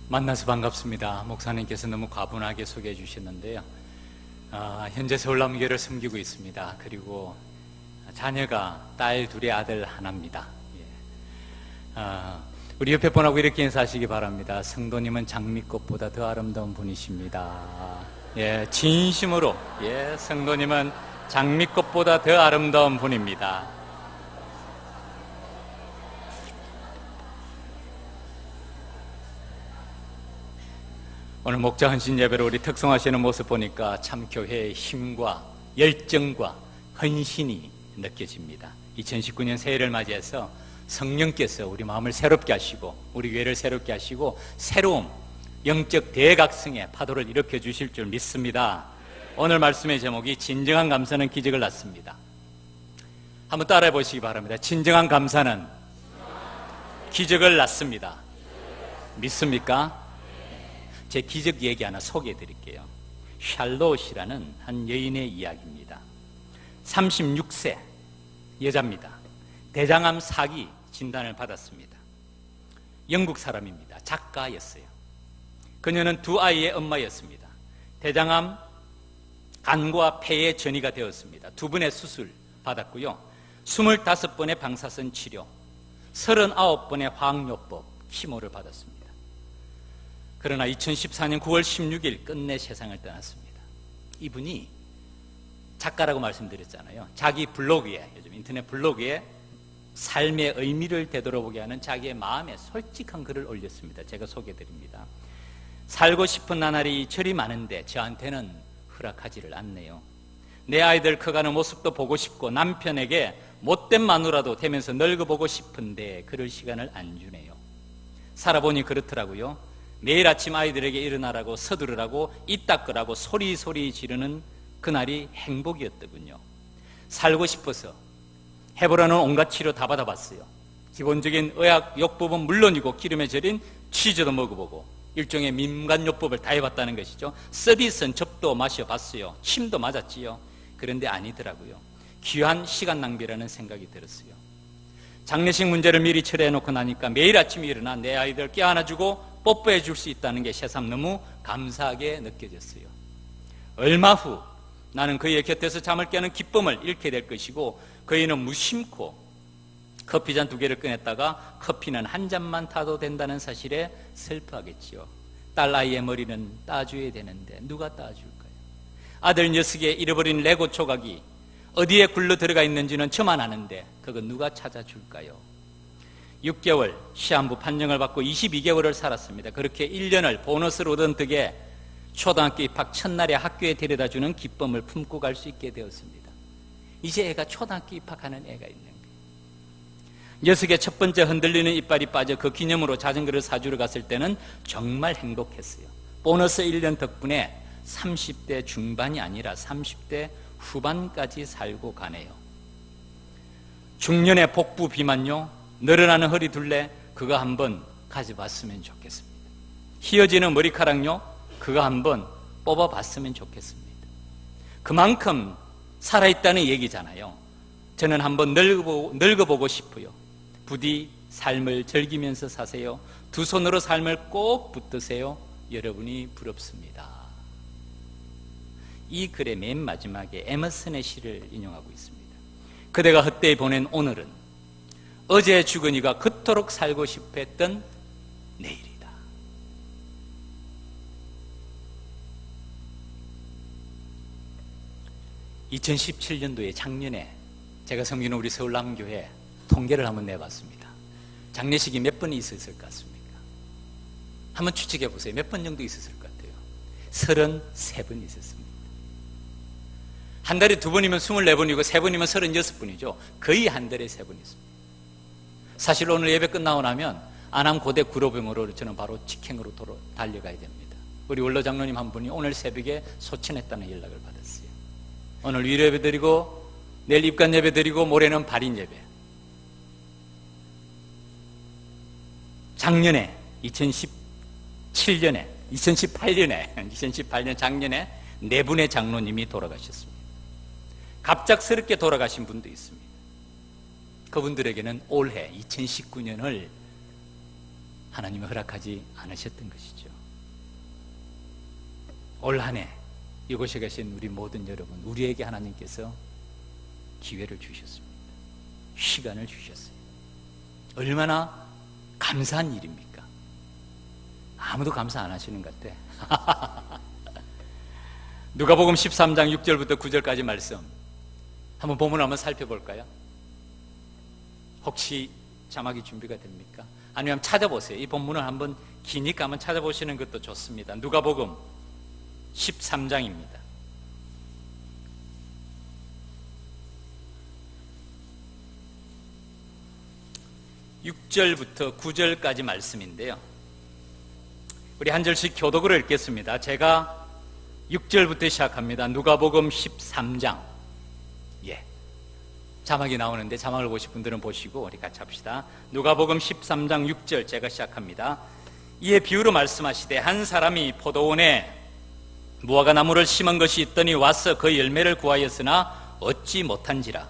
만나서 반갑습니다. 목사님께서 너무 과분하게 소개해 주셨는데요. 현재 서울남교회를 섬기고 있습니다. 그리고 자녀가 딸 둘에 아들 하나입니다. 우리 옆에 분하고 이렇게 인사하시기 바랍니다. 성도님은 장미꽃보다 더 아름다운 분이십니다. 진심으로 성도님은 장미꽃보다 더 아름다운 분입니다. 오늘 목자 헌신 예배로 우리 특송하시는 모습 보니까 참 교회의 힘과 열정과 헌신이 느껴집니다. 2019년 새해를 맞이해서 성령께서 우리 마음을 새롭게 하시고 우리 교회를 새롭게 하시고 새로운 영적 대각성의 파도를 일으켜 주실 줄 믿습니다. 오늘 말씀의 제목이 진정한 감사는 기적을 낳습니다. 한번 따라해 보시기 바랍니다. 진정한 감사는 기적을 낳습니다. 믿습니까? 제 기적 얘기 하나 소개해 드릴게요. 샬롯이라는 한 여인의 이야기입니다. 36세 여자입니다. 대장암 4기 진단을 받았습니다. 영국 사람입니다. 작가였어요. 그녀는 두 아이의 엄마였습니다. 대장암 간과 폐에 전이가 되었습니다. 2번의 수술 받았고요. 25번의 방사선 치료, 39번의 화학요법, 키모를 받았습니다. 그러나 2014년 9월 16일 끝내 세상을 떠났습니다. 이분이 작가라고 말씀드렸잖아요. 자기 블로그에, 요즘 인터넷 블로그에 삶의 의미를 되돌아보게 하는 자기의 마음에 솔직한 글을 올렸습니다. 제가 소개해드립니다. 살고 싶은 나날이 저리 많은데 저한테는 허락하지를 않네요. 내 아이들 커가는 모습도 보고 싶고 남편에게 못된 마누라도 되면서 늙어보고 싶은데 그럴 시간을 안 주네요. 살아보니 그렇더라고요. 매일 아침 아이들에게 일어나라고 서두르라고 입 닦으라고 소리소리 지르는 그날이 행복이었더군요. 살고 싶어서 해보라는 온갖 치료 다 받아봤어요. 기본적인 의학 요법은 물론이고 기름에 절인 치즈도 먹어보고 일종의 민간요법을 다 해봤다는 것이죠. 서디슨 접도 마셔봤어요. 침도 맞았지요. 그런데 아니더라고요. 귀한 시간 낭비라는 생각이 들었어요. 장례식 문제를 미리 처리해놓고 나니까 매일 아침에 일어나 내 아이들 껴안아주고 뽀뽀해 줄 수 있다는 게 새삼 너무 감사하게 느껴졌어요. 얼마 후 나는 그의 곁에서 잠을 깨는 기쁨을 잃게 될 것이고 그이는 무심코 커피잔 2개를 꺼냈다가 커피는 한 잔만 타도 된다는 사실에 슬퍼하겠지요. 딸 아이의 머리는 따줘야 되는데 누가 따줄까요? 아들 녀석의 잃어버린 레고 조각이 어디에 굴러 들어가 있는지는 저만 아는데 그건 누가 찾아줄까요? 6개월 시한부 판정을 받고 22개월을 살았습니다. 그렇게 1년을 보너스를 얻은 덕에 초등학교 입학 첫날에 학교에 데려다주는 기쁨을 품고 갈 수 있게 되었습니다. 이제 애가 초등학교 입학하는 애가 있는 거예요. 녀석의 첫 번째 흔들리는 이빨이 빠져 그 기념으로 자전거를 사주러 갔을 때는 정말 행복했어요. 보너스 1년 덕분에 30대 중반이 아니라 30대 후반까지 살고 가네요. 중년의 복부 비만요, 늘어나는 허리 둘레, 그거 한번 가져봤으면 좋겠습니다. 휘어지는 머리카락요, 그거 한번 뽑아봤으면 좋겠습니다. 그만큼 살아있다는 얘기잖아요. 저는 한번 늙어보고 싶어요. 부디 삶을 즐기면서 사세요. 두 손으로 삶을 꼭 붙드세요. 여러분이 부럽습니다. 이 글의 맨 마지막에 에머슨의 시를 인용하고 있습니다. 그대가 헛되이 보낸 오늘은 어제 죽은 이가 그토록 살고 싶어 했던 내일이다. (2017년도에) 작년에 제가 섬기는 우리 서울남교회 통계를 한번 내봤습니다. 장례식이 몇 번 있었을 것 같습니까? 한번 추측해 보세요. 몇 번 정도 있었을 것 같아요? 33번 있었습니다. 한 달에 2번이면 24번이고 3번이면 36번이죠. 거의 한 달에 3번 있습니다. 사실 오늘 예배 끝나고 나면 안암 고대 구로병으로 저는 바로 직행으로 달려가야 됩니다. 우리 원로 장로님 한 분이 오늘 새벽에 소천했다는 연락을 받았어요. 오늘 위로 예배 드리고 내일 입관 예배 드리고 모레는 발인 예배. 작년에 2018년에 작년에 4분의 장로님이 돌아가셨습니다. 갑작스럽게 돌아가신 분도 있습니다. 그분들에게는 올해 2019년을 하나님이 허락하지 않으셨던 것이죠. 올 한 해 이곳에 계신 우리 모든 여러분, 우리에게 하나님께서 기회를 주셨습니다. 시간을 주셨어요. 얼마나 감사한 일입니까? 아무도 감사 안 하시는 것 같아. 누가복음 13장 6절부터 9절까지 말씀 한번 본문 한번 살펴볼까요? 혹시 자막이 준비가 됩니까? 아니면 찾아보세요. 이 본문을 한번 기니까 한번 찾아보시는 것도 좋습니다. 누가복음 13장입니다. 6절부터 9절까지 말씀인데요. 우리 한 절씩 교독으로 읽겠습니다. 제가 6절부터 시작합니다. 누가복음 13장. 자막이 나오는데 자막을 보실 분들은 보시고 우리 같이 합시다. 누가복음 13장 6절 제가 시작합니다. 이에 비유로 말씀하시되 한 사람이 포도원에 무화과 나무를 심은 것이 있더니 와서 그 열매를 구하였으나 얻지 못한지라.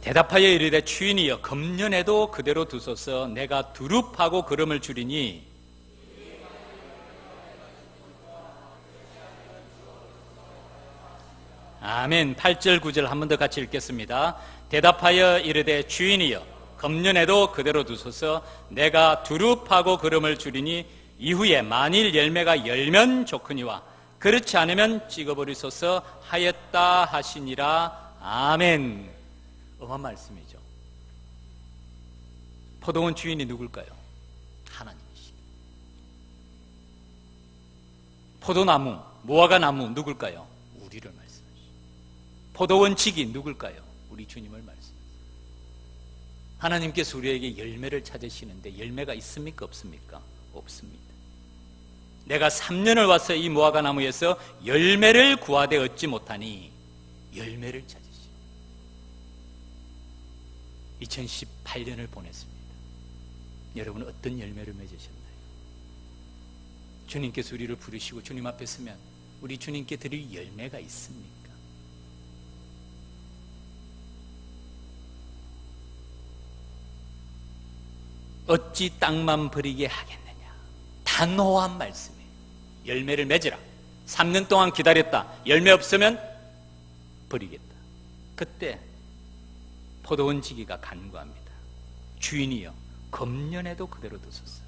대답하여 이르되 주인이여 금년에도 그대로 두소서. 내가 두릅하고 거름을 줄이니 아멘. 8절 9절 한 번 더 같이 읽겠습니다. 대답하여 이르되 주인이여 금년에도 그대로 두소서. 내가 두릅하고 거름을 줄이니 이후에 만일 열매가 열면 좋거니와 그렇지 않으면 찍어버리소서 하였다 하시니라. 아멘. 엄한 말씀이죠. 포도원 주인이 누굴까요? 하나님이시죠. 포도나무, 무화과 나무 누굴까요? 우리를 말씀하시죠. 포도원 직이 누굴까요? 우리 주님을 말씀하시죠. 하나님께서 우리에게 열매를 찾으시는데 열매가 있습니까? 없습니까? 없습니다. 내가 3년을 와서 이 무화과 나무에서 열매를 구하되 얻지 못하니 열매를 찾으시죠. 2018년을 보냈습니다. 여러분 어떤 열매를 맺으셨나요? 주님께서 우리를 부르시고 주님 앞에 서면 우리 주님께 드릴 열매가 있습니까? 어찌 땅만 버리게 하겠느냐. 단호한 말씀이에요. 열매를 맺으라. 3년 동안 기다렸다. 열매 없으면 버리겠다. 그때 포도원 지기가 간구합니다. 주인이여 금년에도 그대로 두소서.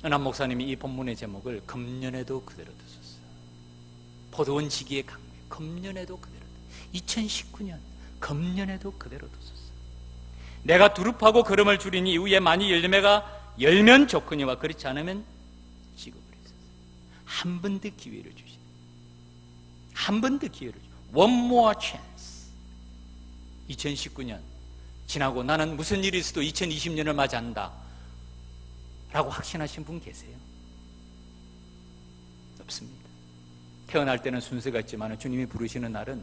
은한 목사님이 이 본문의 제목을 금년에도 그대로 두소서. 포도원 지기의 강구, 금년에도 그대로, 2019년 금년에도 그대로 두소서. 내가 두릅하고 거름을 줄이니 이후에 많이 열매가 열면 좋거니와 그렇지 않으면 찍어버리소서. 한 번 더 기회를 주시니, 한 번 더 기회를 주시니, one more chance. 2019년 지나고 나는 무슨 일이 있어도 2020년을 맞이한다 라고 확신하신 분 계세요? 없습니다. 태어날 때는 순서가 있지만 주님이 부르시는 날은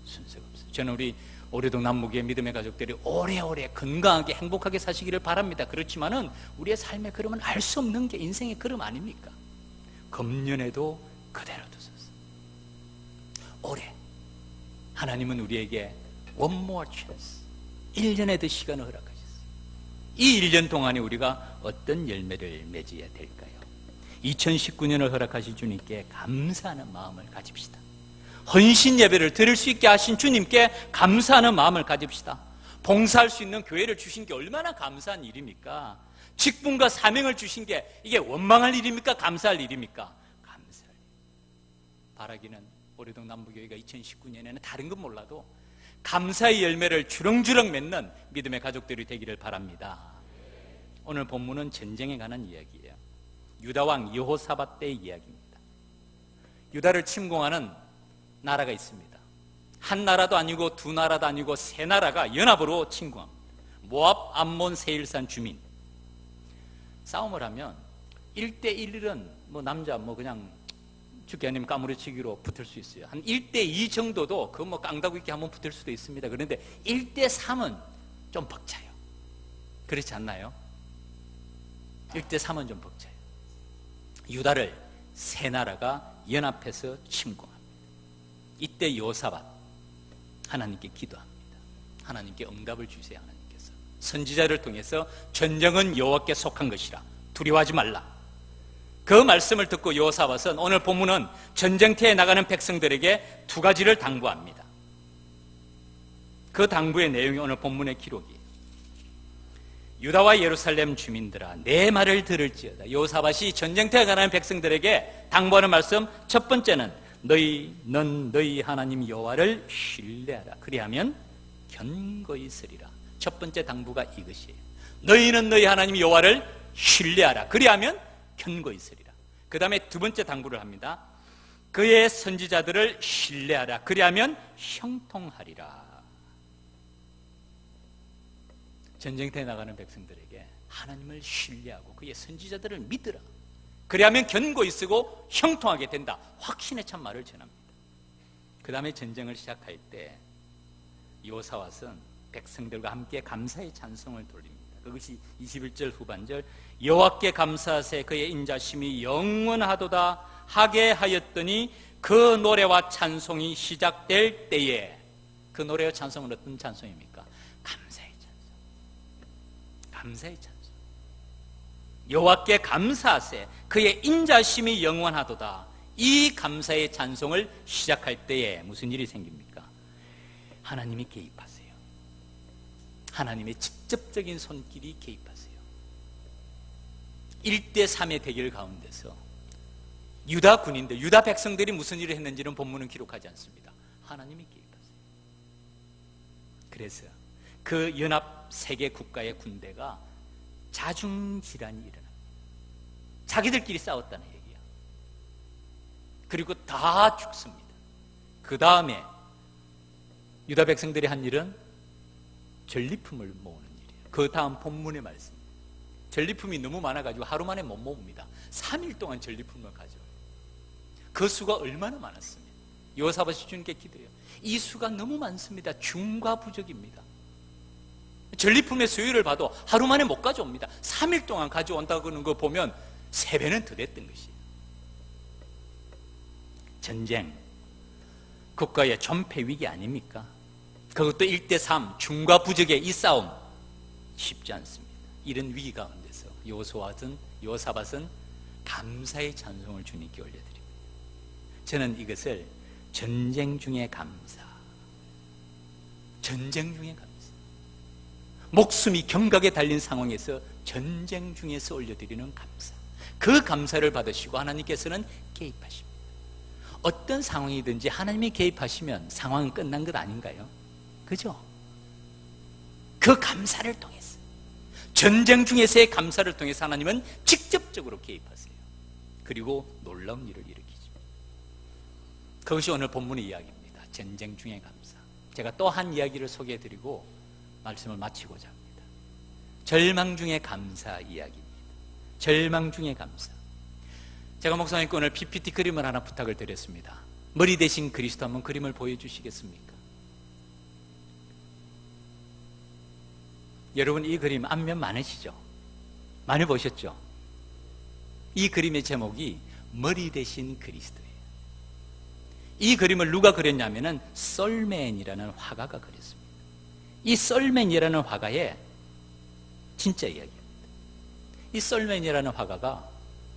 순서가 없어요. 저는 우리 오래동 남무교의 믿음의 가족들이 오래오래 건강하게 행복하게 사시기를 바랍니다. 그렇지만은 우리의 삶의 걸음은 알 수 없는 게 인생의 걸음 아닙니까? 금년에도 그대로 두소서. 올해 하나님은 우리에게 one more chance, 1년의 더 시간을 허락하셨어요. 이 1년 동안에 우리가 어떤 열매를 맺어야 될까요? 2019년을 허락하신 주님께 감사하는 마음을 가집시다. 헌신 예배를 드릴 수 있게 하신 주님께 감사하는 마음을 가집시다. 봉사할 수 있는 교회를 주신 게 얼마나 감사한 일입니까? 직분과 사명을 주신 게 이게 원망할 일입니까? 감사할 일입니까? 감사할 일. 바라기는 오래동 남부교회가 2019년에는 다른 건 몰라도 감사의 열매를 주렁주렁 맺는 믿음의 가족들이 되기를 바랍니다. 오늘 본문은 전쟁에 관한 이야기예요. 유다왕 여호사밧 때의 이야기입니다. 유다를 침공하는 나라가 있습니다. 한 나라도 아니고 두 나라도 아니고 세 나라가 연합으로 침공합니다. 모압, 암몬, 세일산 주민. 싸움을 하면 1대1은 뭐 남자 뭐 그냥 죽게 아니면 까무러치기로 붙을 수 있어요. 한 1대2 정도도 그 뭐 깡다구 있게 한번 붙을 수도 있습니다. 그런데 1대3은 좀 벅차요. 그렇지 않나요? 1대3은 좀 벅차요. 유다를 세 나라가 연합해서 침공합니다. 이때 여호사밧 하나님께 기도합니다. 하나님께 응답을 주세요. 하나님께서 선지자를 통해서 전쟁은 여호와께 속한 것이라 두려워하지 말라. 그 말씀을 듣고 여호사밧은 오늘 본문은 전쟁터에 나가는 백성들에게 두 가지를 당부합니다. 그 당부의 내용이 오늘 본문의 기록이에요. 유다와 예루살렘 주민들아 내 말을 들을지어다. 여호사밧이 전쟁터에 가는 백성들에게 당부하는 말씀, 첫 번째는 넌 너희 하나님 여호와를 신뢰하라. 그리하면 견고히 서리라. 첫 번째 당부가 이것이에요. 너희는 너희 하나님 여호와를 신뢰하라. 그리하면 견고히 서리라. 그 다음에 두 번째 당부를 합니다. 그의 선지자들을 신뢰하라. 그리하면 형통하리라. 전쟁터에 나가는 백성들에게 하나님을 신뢰하고 그의 선지자들을 믿으라. 그리하면 견고히 서고 형통하게 된다. 확신에 찬 말을 전합니다. 그 다음에 전쟁을 시작할 때 여호사밧은 백성들과 함께 감사의 찬송을 돌립니다. 그것이 21절 후반절, 여호와께 감사하세 그의 인자심이 영원하도다 하게 하였더니 그 노래와 찬송이 시작될 때에, 그 노래와 찬송은 어떤 찬송입니까? 감사의 찬송. 감사의 찬송. 여호와께 감사하세 그의 인자심이 영원하도다. 이 감사의 찬송을 시작할 때에 무슨 일이 생깁니까? 하나님이 개입하세요. 하나님의 직접적인 손길이 개입하세요. 1대3의 대결 가운데서 유다 군인들, 유다 백성들이 무슨 일을 했는지는 본문은 기록하지 않습니다. 하나님이 개입하세요. 그래서 그 연합 세계 국가의 군대가 자중질환이 일어납니다. 자기들끼리 싸웠다는 얘기야. 그리고 다 죽습니다. 그 다음에 유다 백성들이 한 일은 전리품을 모으는 일이에요. 그 다음 본문의 말씀. 전리품이 너무 많아가지고 하루 만에 못 모읍니다. 3일 동안 전리품을 가져와요. 그 수가 얼마나 많았습니까? 여호사밧이 주님께 기도해요. 이 수가 너무 많습니다. 중과 부족입니다. 전리품의 수요를 봐도 하루 만에 못 가져옵니다. 3일 동안 가져온다고 하는 거 보면 3배는 더 됐던 것이에요. 전쟁, 국가의 전패 위기 아닙니까? 그것도 1대3, 중과 부족의 이 싸움 쉽지 않습니다. 이런 위기 가운데서 여호사밧은 감사의 찬송을 주님께 올려드립니다. 저는 이것을 전쟁 중의 감사, 전쟁 중의 감사, 목숨이 경각에 달린 상황에서 전쟁 중에서 올려드리는 감사, 그 감사를 받으시고 하나님께서는 개입하십니다. 어떤 상황이든지 하나님이 개입하시면 상황은 끝난 것 아닌가요? 그죠? 그 감사를 통해서, 전쟁 중에서의 감사를 통해서 하나님은 직접적으로 개입하세요. 그리고 놀라운 일을 일으키죠. 그것이 오늘 본문의 이야기입니다. 전쟁 중의 감사. 제가 또 한 이야기를 소개해드리고 말씀을 마치고자 합니다. 절망 중의 감사 이야기입니다. 절망 중의 감사. 제가 목사님께 오늘 PPT 그림을 하나 부탁을 드렸습니다. 머리 대신 그리스도 한번 그림을 보여주시겠습니까? 여러분, 이 그림 안면 많으시죠? 많이 보셨죠? 이 그림의 제목이 머리 대신 그리스도예요. 이 그림을 누가 그렸냐면은 솔맨이라는 화가가 그렸습니다. 이 솔맨이라는 화가의 진짜 이야기입니다. 이 솔맨이라는 화가가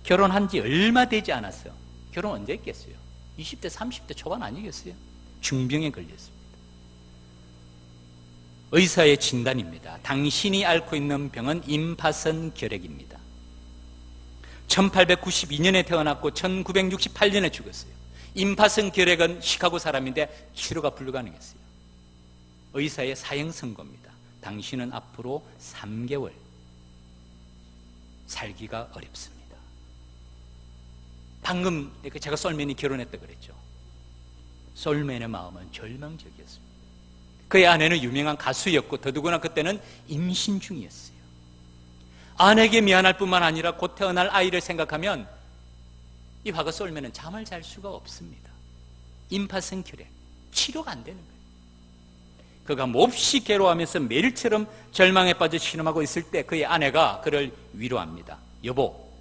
결혼한 지 얼마 되지 않았어요. 결혼 언제 했겠어요? 20대, 30대 초반 아니겠어요? 중병에 걸렸습니다. 의사의 진단입니다. 당신이 앓고 있는 병은 임파선 결핵입니다. 1892년에 태어났고 1968년에 죽었어요. 임파선 결핵은 시카고 사람인데 치료가 불가능했어요. 의사의 사형 선고입니다. 당신은 앞으로 3개월 살기가 어렵습니다. 방금 제가 솔맨이 결혼했다 그랬죠. 솔맨의 마음은 절망적이었습니다. 그의 아내는 유명한 가수였고 더더구나 그때는 임신 중이었어요. 아내에게 미안할 뿐만 아니라 곧 태어날 아이를 생각하면 이 화가 솔맨은 잠을 잘 수가 없습니다. 임파선 결핵, 치료가 안 되는 거예요. 그가 몹시 괴로워하면서 매일처럼 절망에 빠져 신음하고 있을 때 그의 아내가 그를 위로합니다. 여보,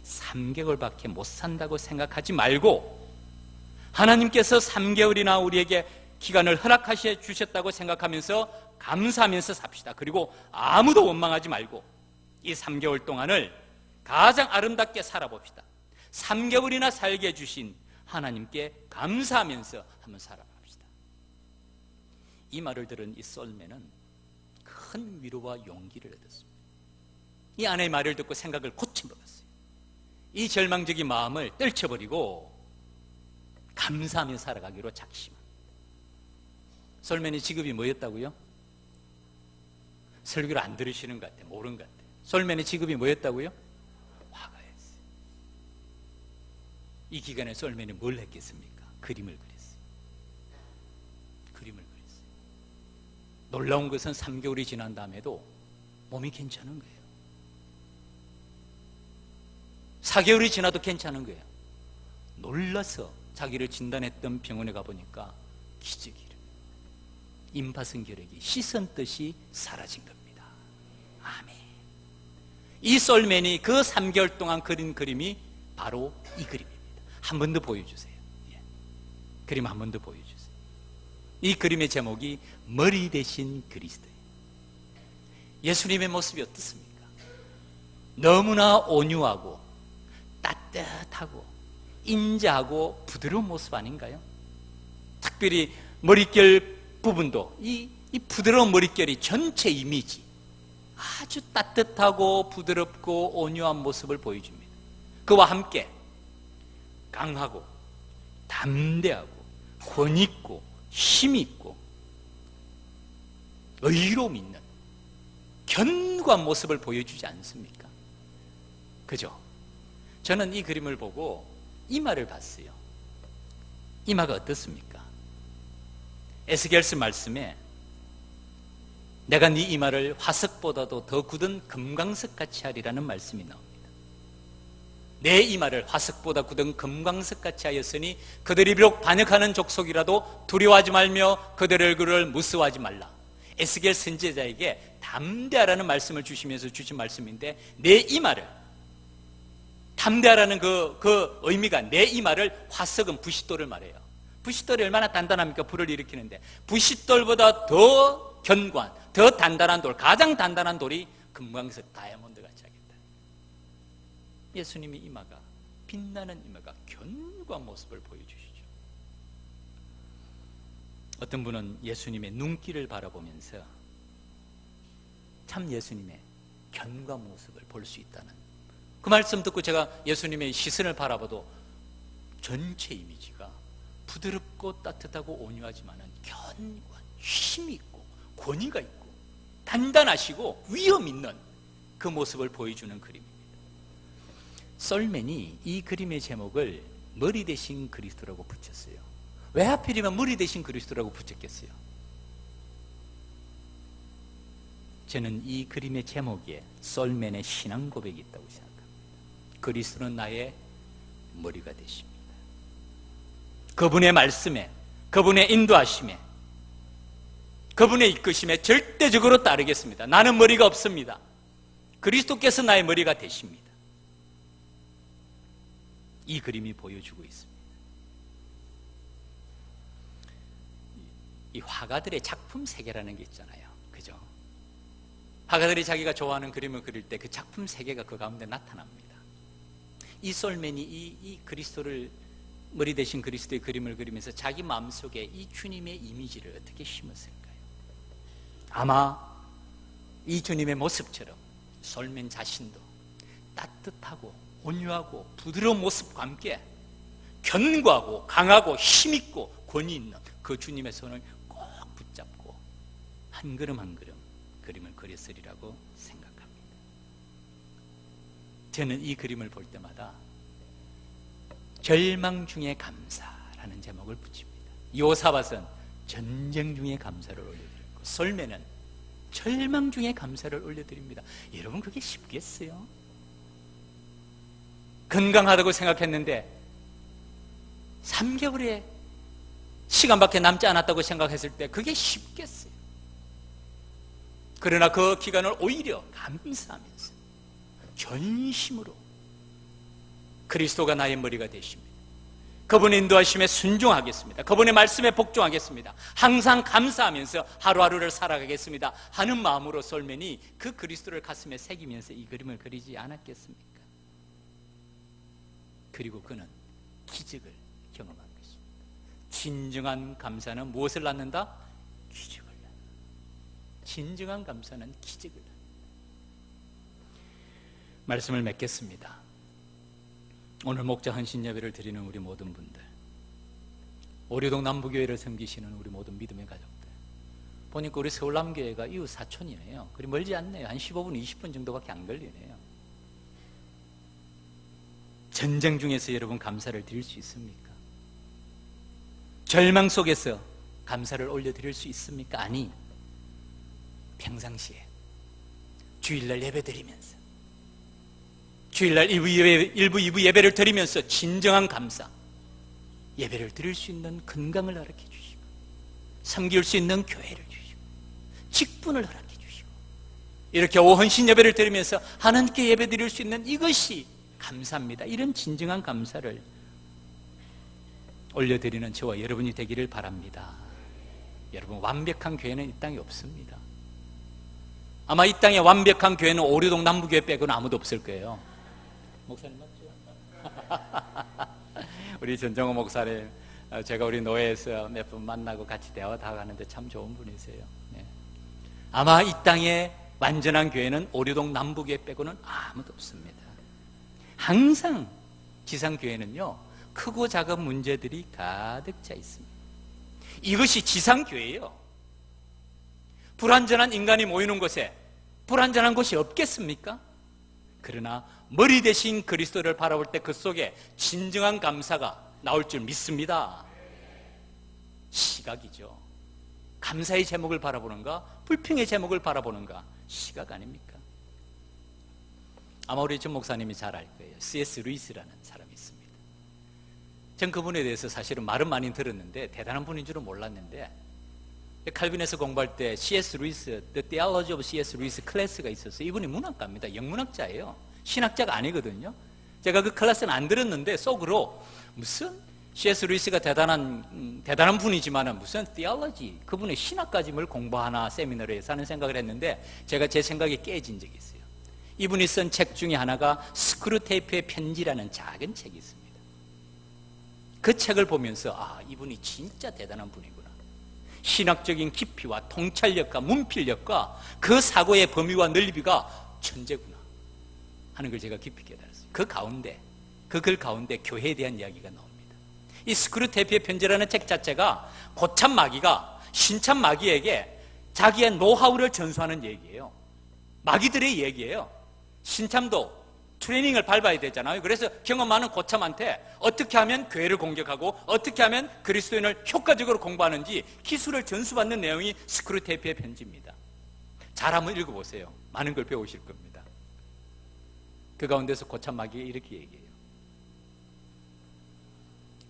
3개월밖에 못 산다고 생각하지 말고 하나님께서 3개월이나 우리에게 기간을 허락하셔 주셨다고 생각하면서 감사하면서 삽시다. 그리고 아무도 원망하지 말고 이 3개월 동안을 가장 아름답게 살아봅시다. 3개월이나 살게 해주신 하나님께 감사하면서 한번 살아갑시다. 이 말을 들은 이 썰매는 큰 위로와 용기를 얻었습니다. 이 아내의 말을 듣고 생각을 고쳐먹었어요. 이 절망적인 마음을 떨쳐버리고 감사하며 살아가기로 작심합니다. 솔맨의 직업이 뭐였다고요? 설교를 안 들으시는 것 같아요. 모르는 것 같아요. 솔맨의 직업이 뭐였다고요? 화가였어요. 이 기간에 솔맨이 뭘 했겠습니까? 그림을 그렸어요. 그림을 그렸어요. 놀라운 것은 3개월이 지난 다음에도 몸이 괜찮은 거예요. 4개월이 지나도 괜찮은 거예요. 놀라서 자기를 진단했던 병원에 가보니까 기적이래요. 임파선결핵이 씻은 뜻이 사라진 겁니다. 아멘. 이 솔맨이 그 3개월 동안 그린 그림이 바로 이 그림입니다. 한 번 더 보여주세요. 예. 그림 한 번 더 보여주세요. 이 그림의 제목이 머리 대신 그리스도예요. 예수님의 모습이 어떻습니까? 너무나 온유하고 따뜻하고 인자하고 부드러운 모습 아닌가요? 특별히 머릿결 부분도 이 부드러운 머릿결이 전체 이미지 아주 따뜻하고 부드럽고 온유한 모습을 보여줍니다. 그와 함께 강하고 담대하고 권위있고 힘있고 의로움 있는 견고한 모습을 보여주지 않습니까? 그죠? 저는 이 그림을 보고 이마를 봤어요. 이마가 어떻습니까? 에스겔서 말씀에 내가 네 이마를 화석보다도 더 굳은 금광석같이 하리라는 말씀이 나옵니다. 내 이마를 화석보다 굳은 금광석같이 하였으니 그들이 비록 반역하는 족속이라도 두려워하지 말며 그들의 얼굴을 무서워하지 말라. 에스겔 선지자에게 담대하라는 말씀을 주시면서 주신 말씀인데 내 이마를 담대하라는 그 의미가 내 이마를 화석은 부싯돌을 말해요. 부싯돌이 얼마나 단단합니까? 불을 일으키는데 부싯돌보다 더 견고한 더 단단한 돌, 가장 단단한 돌이 금광석 다이아몬드 같이 하겠다. 예수님의 이마가 빛나는 이마가 견고한 모습을 보여주시죠. 어떤 분은 예수님의 눈길을 바라보면서 참 예수님의 견고한 모습을 볼 수 있다는 그 말씀 듣고 제가 예수님의 시선을 바라봐도 전체 이미지가 부드럽고 따뜻하고 온유하지만은 견고한 힘이 있고 권위가 있고 단단하시고 위험 있는 그 모습을 보여주는 그림입니다. 썰맨이 이 그림의 제목을 머리 대신 그리스도라고 붙였어요. 왜 하필이면 머리 대신 그리스도라고 붙였겠어요? 저는 이 그림의 제목에 썰맨의 신앙 고백이 있다고 생각합니다. 그리스도는 나의 머리가 되십니다. 그분의 말씀에, 그분의 인도하심에, 그분의 이끄심에 절대적으로 따르겠습니다. 나는 머리가 없습니다. 그리스도께서 나의 머리가 되십니다. 이 그림이 보여주고 있습니다. 이 화가들의 작품 세계라는 게 있잖아요. 그죠? 화가들이 자기가 좋아하는 그림을 그릴 때 그 작품 세계가 그 가운데 나타납니다. 이 솔맨이 이 그리스도를 머리 대신 그리스도의 그림을 그리면서 자기 마음속에 이 주님의 이미지를 어떻게 심었을까요? 아마 이 주님의 모습처럼 솔맨 자신도 따뜻하고 온유하고 부드러운 모습과 함께 견고하고 강하고 힘있고 권위 있는 그 주님의 손을 꼭 붙잡고 한 걸음 한 걸음 그림을 그렸으리라고 생각합니다. 저는 이 그림을 볼 때마다 절망 중에 감사라는 제목을 붙입니다. 요사밧은 전쟁 중에 감사를 올려드리고 솔맨은 절망 중에 감사를 올려드립니다. 여러분 그게 쉽겠어요? 건강하다고 생각했는데 3개월의 시간밖에 남지 않았다고 생각했을 때 그게 쉽겠어요? 그러나 그 기간을 오히려 감사하면서 전심으로 그리스도가 나의 머리가 되십니다. 그분의 인도하심에 순종하겠습니다. 그분의 말씀에 복종하겠습니다. 항상 감사하면서 하루하루를 살아가겠습니다 하는 마음으로 솔맨이 그 그리스도를 가슴에 새기면서 이 그림을 그리지 않았겠습니까? 그리고 그는 기적을 경험한 것입니다. 진정한 감사는 무엇을 낳는다? 기적을 낳는다. 진정한 감사는 기적을 낳는다. 말씀을 맺겠습니다. 오늘 목자 헌신 예배를 드리는 우리 모든 분들, 오류동 남부교회를 섬기시는 우리 모든 믿음의 가족들, 보니까 우리 서울남교회가 이웃 사촌이네요. 그리 멀지 않네요. 한 15분, 20분 정도밖에 안 걸리네요. 전쟁 중에서 여러분 감사를 드릴 수 있습니까? 절망 속에서 감사를 올려드릴 수 있습니까? 아니, 평상시에 주일날 예배 드리면서, 주일날 1부, 2부 예배를 드리면서 진정한 감사, 예배를 드릴 수 있는 건강을 허락해 주시고, 섬길 수 있는 교회를 주시고, 직분을 허락해 주시고, 이렇게 오헌신 예배를 드리면서 하나님께 예배 드릴 수 있는 이것이 감사입니다. 이런 진정한 감사를 올려드리는 저와 여러분이 되기를 바랍니다. 여러분, 완벽한 교회는 이 땅에 없습니다. 아마 이 땅에 완벽한 교회는 오류동 남부교회 빼고는 아무도 없을 거예요. 목사님 맞죠? 우리 전정호 목사님, 제가 우리 노회에서 몇 분 만나고 같이 대화 다 가는데 참 좋은 분이세요. 네. 아마 이 땅에 완전한 교회는 오류동 남부교회 빼고는 아무도 없습니다. 항상 지상교회는요, 크고 작은 문제들이 가득 차 있습니다. 이것이 지상교회예요. 불완전한 인간이 모이는 곳에 불완전한 곳이 없겠습니까? 그러나 머리 대신 그리스도를 바라볼 때 그 속에 진정한 감사가 나올 줄 믿습니다. 시각이죠. 감사의 제목을 바라보는가, 불평의 제목을 바라보는가, 시각 아닙니까? 아마 우리 전 목사님이 잘 알 거예요. C.S. 루이스라는 사람이 있습니다. 전 그분에 대해서 사실은 말은 많이 들었는데 대단한 분인 줄은 몰랐는데, 칼빈에서 공부할 때 C.S. 루이스, The Theology of C.S. 루이스 클래스가 있어서, 이분이 문학가입니다. 영문학자예요. 신학자가 아니거든요. 제가 그 클래스는 안 들었는데 속으로 무슨 C.S. 루이스가 대단한 분이지만 무슨 theology, 그분의 신학까지 뭘 공부하나 세미나로에서 하는 생각을 했는데, 제가 제 생각에 깨진 적이 있어요. 이분이 쓴 책 중에 하나가 스크루테이프의 편지라는 작은 책이 있습니다. 그 책을 보면서 이분이 진짜 대단한 분이구나. 신학적인 깊이와 통찰력과 문필력과 그 사고의 범위와 넓이가 천재구나 하는 걸 제가 깊이 깨달았어요. 그 가운데, 그 글 가운데 교회에 대한 이야기가 나옵니다. 이 스크루테이프의 편지라는 책 자체가 고참 마귀가 신참 마귀에게 자기의 노하우를 전수하는 얘기예요. 마귀들의 얘기예요. 신참도 트레이닝을 밟아야 되잖아요. 그래서 경험 많은 고참한테 어떻게 하면 교회를 공격하고 어떻게 하면 그리스도인을 효과적으로 공부하는지 기술을 전수받는 내용이 스크루테이프의 편지입니다. 잘 한번 읽어보세요. 많은 걸 배우실 겁니다. 그 가운데서 고참 마귀가 이렇게 얘기해요.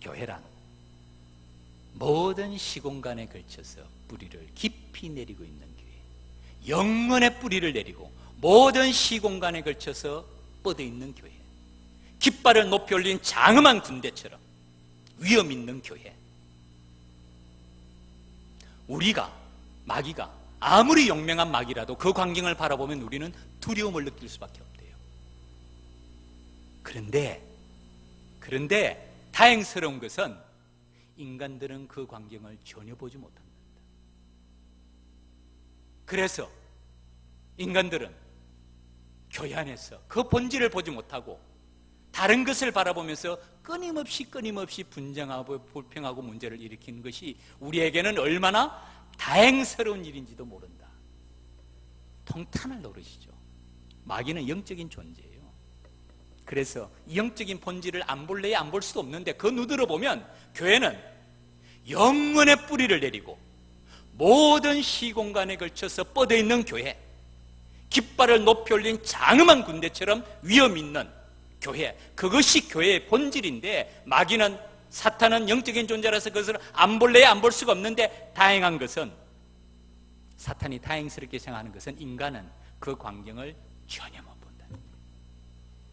교회란 모든 시공간에 걸쳐서 뿌리를 깊이 내리고 있는 교회, 영원의 뿌리를 내리고 모든 시공간에 걸쳐서 뻗어 있는 교회, 깃발을 높이 올린 장엄한 군대처럼 위험 있는 교회. 마귀가 아무리 용맹한 마귀라도 그 광경을 바라보면 우리는 두려움을 느낄 수밖에 없대요. 그런데 다행스러운 것은 인간들은 그 광경을 전혀 보지 못한다. 그래서 인간들은 교회 안에서 그 본질을 보지 못하고 다른 것을 바라보면서 끊임없이 분쟁하고 불평하고 문제를 일으키는 것이 우리에게는 얼마나 다행스러운 일인지도 모른다. 통탄할 노릇이죠. 마귀는 영적인 존재예요. 그래서 영적인 본질을 안 볼래야 안 볼 수도 없는데, 그 눈으로 보면 교회는 영원의 뿌리를 내리고 모든 시공간에 걸쳐서 뻗어 있는 교회, 깃발을 높이 올린 장엄한 군대처럼 위험 있는 교회, 그것이 교회의 본질인데, 마귀는, 사탄은 영적인 존재라서 그것을 안 볼래야 안 볼 수가 없는데, 다행한 것은, 사탄이 다행스럽게 생각하는 것은 인간은 그 광경을 전혀 못 본다.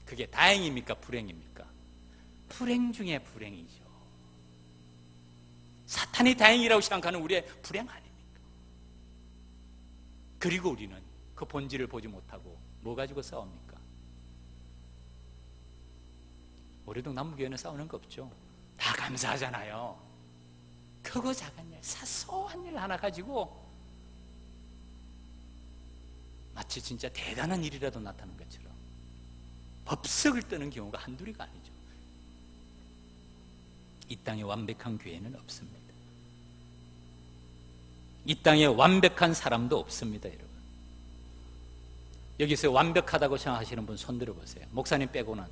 그게 다행입니까? 불행입니까? 불행 중에 불행이죠. 사탄이 다행이라고 생각하는 우리의 불행 아닙니까? 그리고 우리는 그 본질을 보지 못하고 뭐 가지고 싸웁니까? 우리도 남부교회는 싸우는 거 없죠. 다 감사하잖아요. 크고 작은 일, 사소한 일 하나 가지고 마치 진짜 대단한 일이라도 나타나는 것처럼 법석을 뜨는 경우가 한둘이가 아니죠. 이 땅에 완벽한 교회는 없습니다. 이 땅에 완벽한 사람도 없습니다, 여러분. 여기서 완벽하다고 생각하시는 분 손 들어보세요. 목사님 빼고는.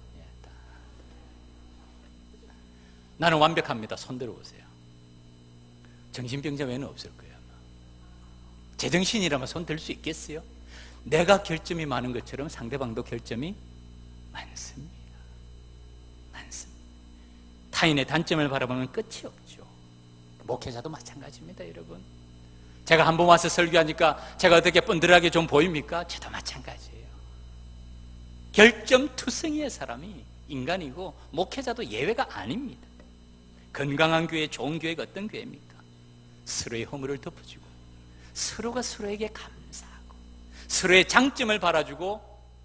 나는 완벽합니다. 손 들어보세요. 정신병자 외에는 없을 거예요. 아마. 제정신이라면 손 들 수 있겠어요? 내가 결점이 많은 것처럼 상대방도 결점이 많습니다. 많습니다. 타인의 단점을 바라보면 끝이 없죠. 목회자도 마찬가지입니다, 여러분. 제가 한번 와서 설교하니까 제가 어떻게 뻔들하게 좀 보입니까? 저도 마찬가지예요. 결점투성이의 사람이 인간이고 목회자도 예외가 아닙니다. 건강한 교회, 좋은 교회가 어떤 교회입니까? 서로의 허물을 덮어주고 서로가 서로에게 감사하고 서로의 장점을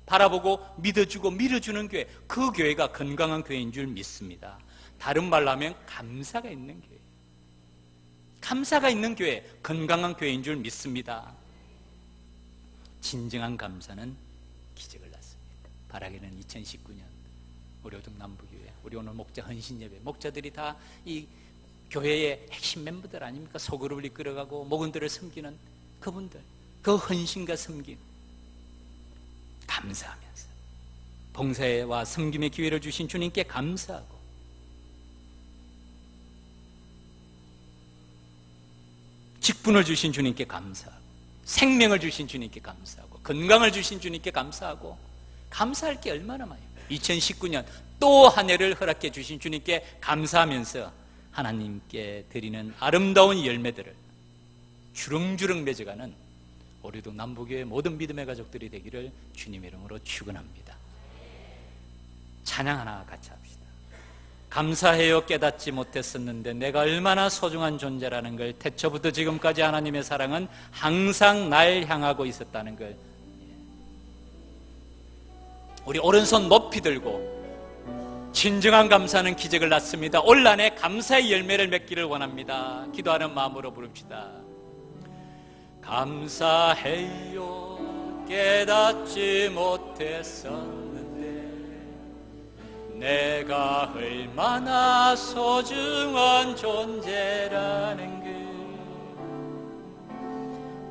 바라보고 믿어주고 밀어주는 교회, 그 교회가 건강한 교회인 줄 믿습니다. 다른 말로 하면 감사가 있는 교회, 감사가 있는 교회, 건강한 교회인 줄 믿습니다. 진정한 감사는 기적을 낳습니다. 바라기는 2019년 우리 오동 남부교회, 우리 오늘 목자 헌신예배, 목자들이 다 이 교회의 핵심 멤버들 아닙니까? 소그룹을 이끌어가고 목원들을 섬기는 그분들, 그 헌신과 섬김 감사하면서 봉사와 섬김의 기회를 주신 주님께 감사하고 직분을 주신 주님께 감사하고 생명을 주신 주님께 감사하고 건강을 주신 주님께 감사하고 감사할 게 얼마나 많아요. 2019년 또 한 해를 허락해 주신 주님께 감사하면서 하나님께 드리는 아름다운 열매들을 주렁주렁 맺어가는 우리도 남부교회 모든 믿음의 가족들이 되기를 주님의 이름으로 축원합니다. 찬양 하나 같이 합시다. 감사해요. 깨닫지 못했었는데 내가 얼마나 소중한 존재라는 걸, 태초부터 지금까지 하나님의 사랑은 항상 날 향하고 있었다는 걸 우리 오른손 높이 들고 진정한 감사는 기적을 낳습니다. 올 한 해 감사의 열매를 맺기를 원합니다. 기도하는 마음으로 부릅시다. 감사해요. 깨닫지 못했었는데 내가 얼마나 소중한 존재라는 걸,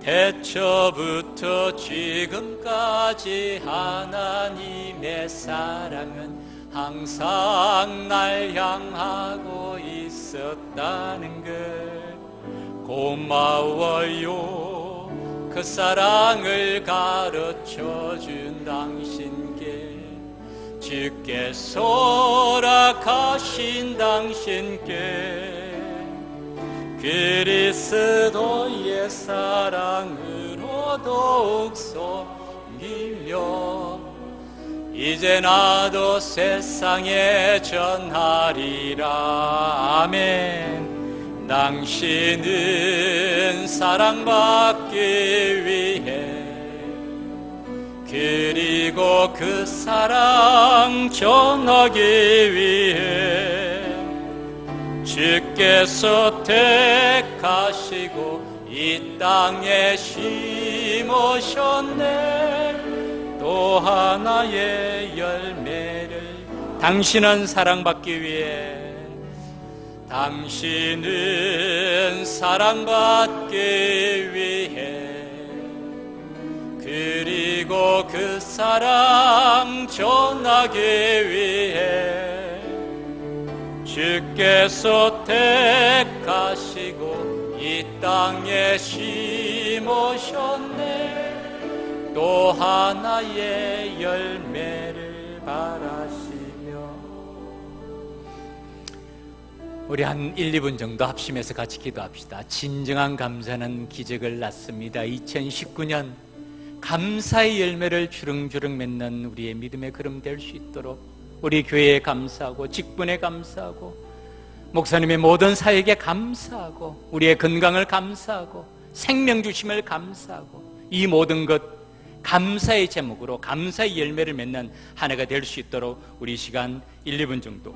태초부터 지금까지 하나님의 사랑은 항상 날 향하고 있었다는 걸 고마워요. 그 사랑을 가르쳐준 당신께, 주께서 허락하신 당신께 그리스도의 사랑으로 더욱 섬기며 이제 나도 세상에 전하리라. 아멘. 당신은 사랑받기 위해 그리고 그 사랑 전하기 위해 주께서 택하시고 이 땅에 심으셨네. 또 하나의 열매를, 당신은 사랑받기 위해, 당신은 사랑받기 위해 그리고 그 사랑 전하기 위해 주께서 택하시고 이 땅에 심으셨네. 또 하나의 열매를 바라시며. 우리 한 1, 2분 정도 합심해서 같이 기도합시다. 진정한 감사는 기적을 낳습니다. 2019년 감사의 열매를 주렁주렁 맺는 우리의 믿음의 걸음 될 수 있도록 우리 교회에 감사하고 직분에 감사하고 목사님의 모든 사역에 감사하고 우리의 건강을 감사하고 생명 주심을 감사하고 이 모든 것 감사의 제목으로 감사의 열매를 맺는 한 해가 될 수 있도록 우리 시간 1, 2분 정도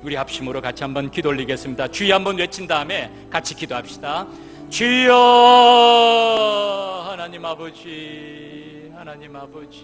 우리 합심으로 같이 한번 기도 올리겠습니다. 주여 한번 외친 다음에 같이 기도합시다. 주여 하나님 아버지, 하나님 아버지.